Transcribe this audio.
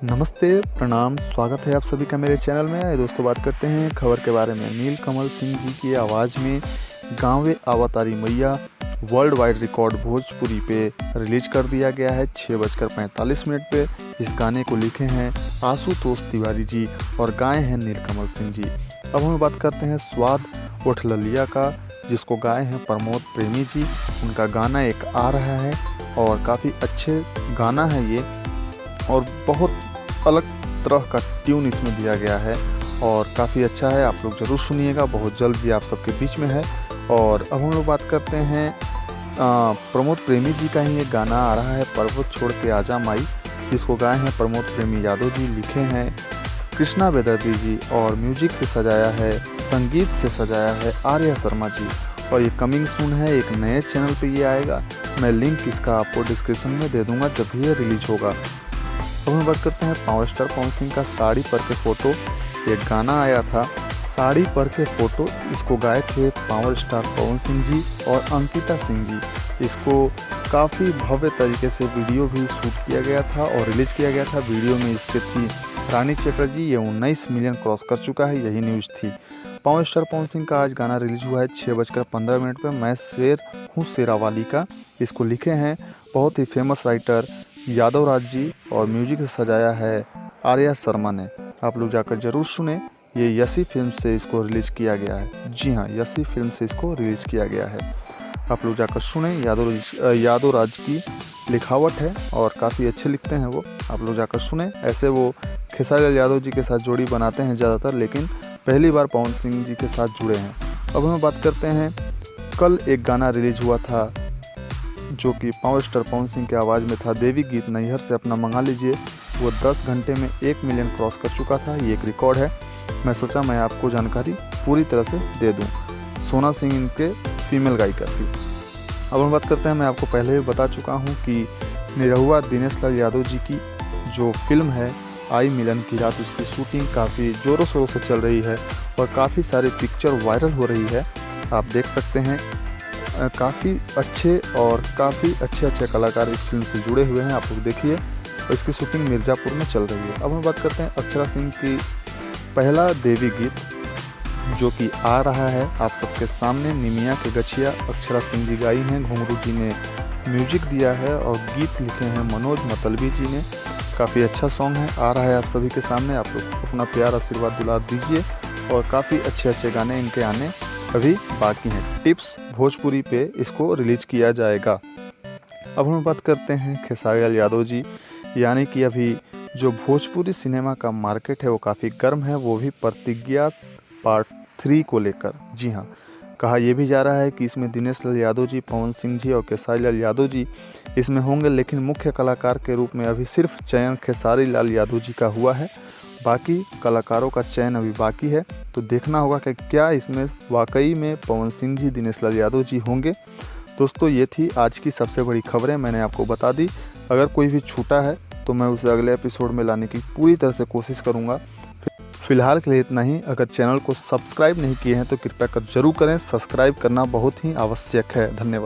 नमस्ते, प्रणाम, स्वागत है आप सभी का मेरे चैनल में। आइए दोस्तों, बात करते हैं खबर के बारे में। नीलकमल सिंह जी की आवाज़ में गाँवे अवतारी मैया वर्ल्ड वाइड रिकॉर्ड भोजपुरी पे रिलीज कर दिया गया है 6:45 पे। इस गाने को लिखे हैं आशुतोष तिवारी जी और गाए हैं नीलकमल सिंह जी। अब हम बात करते हैं स्वाद उठ ललिया का, जिसको गाए हैं प्रमोद प्रेमी जी। उनका गाना एक आ रहा है और काफ़ी अच्छे गाना है ये, और बहुत अलग तरह का ट्यून इसमें दिया गया है और काफ़ी अच्छा है। आप लोग ज़रूर सुनिएगा, बहुत जल्द ये आप सबके बीच में है। और अब हम लोग बात करते हैं प्रमोद प्रेमी जी का ही एक गाना आ रहा है, पर्वत छोड़ के आजा माई, जिसको गाए हैं प्रमोद प्रेमी यादव जी, लिखे हैं कृष्णा बेदर्दी जी और म्यूजिक से सजाया है, संगीत से सजाया है आर्या शर्मा जी। और ये कमिंग सून है, एक नए चैनल पे ये आएगा। मैं लिंक इसका आपको डिस्क्रिप्शन में दे दूंगा जब भी ये रिलीज होगा। अब हम बात करते हैं पावर स्टार पवन सिंह का साड़ी पर के फ़ोटो। एक गाना आया था साड़ी पर के फ़ोटो, इसको गाए थे पावर स्टार पवन सिंह जी और अंकिता सिंह जी। इसको काफ़ी भव्य तरीके से वीडियो भी शूट किया गया था और रिलीज किया गया था। वीडियो में इसके थी रानी चटर्जी। ये 19 मिलियन क्रॉस कर चुका है, यही न्यूज़ थी। पावर स्टार पवन सिंह का आज गाना रिलीज हुआ है 6:15 पर। मैं शेर हूँ शेरावाली का, इसको लिखे हैं बहुत ही फेमस राइटर यादव राज जी और म्यूजिक से सजाया है आर्या शर्मा ने। आप लोग जाकर जरूर सुने। ये यसी फिल्म से इसको रिलीज किया गया है। जी हाँ, यसी फिल्म से इसको रिलीज किया गया है। आप लोग जाकर सुने। यादव राज की लिखावट है और काफ़ी अच्छे लिखते हैं वो। आप लोग जाकर सुने। ऐसे वो खेसारी लाल यादव जी के साथ जोड़ी बनाते हैं ज़्यादातर, लेकिन पहली बार पवन सिंह जी के साथ जुड़े हैं। अब हम बात करते हैं, कल एक गाना रिलीज हुआ था जो कि पावर स्टार पवन सिंह की आवाज़ में था, देवी गीत नैहर से अपना मंगा लीजिए। वो 10 घंटे में 1 मिलियन क्रॉस कर चुका था। ये एक रिकॉर्ड है। मैं सोचा मैं आपको जानकारी पूरी तरह से दे दूं। सोना सिंह इनके फीमेल गायिका थी। अब हम बात करते हैं, मैं आपको पहले भी बता चुका हूं कि निरहुआ दिनेश लाल यादव जी की जो फिल्म है आई मिलन की रात, उसकी शूटिंग काफ़ी ज़ोरों शोरों से चल रही है और काफ़ी सारी पिक्चर वायरल हो रही है। आप देख सकते हैं, काफ़ी अच्छे और काफ़ी अच्छे कलाकार इस फिल्म से जुड़े हुए हैं। आप लोग देखिए। और इसकी शूटिंग मिर्ज़ापुर में चल रही है। अब हम बात करते हैं अक्षरा सिंह की पहला देवी गीत जो कि आ रहा है आप सबके सामने, निमिया के गछिया। अक्षरा सिंह जी गाई हैं, घुंघरू जी ने म्यूजिक दिया है और गीत लिखे हैं मनोज मतलबी जी ने। काफ़ी अच्छा सॉन्ग है, आ रहा है आप सभी के सामने। आप लोग अपना प्यार आशीर्वाद दुलार दीजिए। और काफ़ी अच्छे गाने इनके आने अभी बाकी हैं। टिप्स भोजपुरी पे इसको रिलीज किया जाएगा। अब हम बात करते हैं खेसारी लाल यादव जी, यानी कि अभी जो भोजपुरी सिनेमा का मार्केट है वो काफ़ी गर्म है, वो भी प्रतिज्ञा पार्ट 3 को लेकर। जी हाँ, कहा यह भी जा रहा है कि इसमें दिनेश लाल यादव जी, पवन सिंह जी और खेसारी लाल यादव जी इसमें होंगे, लेकिन मुख्य कलाकार के रूप में अभी सिर्फ चयन खेसारी लाल यादव जी का हुआ है। बाकी कलाकारों का चयन अभी बाकी है, तो देखना होगा कि क्या इसमें वाकई में पवन सिंह जी, दिनेश लाल यादव जी होंगे। दोस्तों, ये थी आज की सबसे बड़ी खबरें, मैंने आपको बता दी। अगर कोई भी छूटा है तो मैं उसे अगले एपिसोड में लाने की पूरी तरह से कोशिश करूँगा। फिलहाल के लिए इतना ही। अगर चैनल को सब्सक्राइब नहीं किए हैं तो कृपया कर जरूर करें। सब्सक्राइब करना बहुत ही आवश्यक है। धन्यवाद।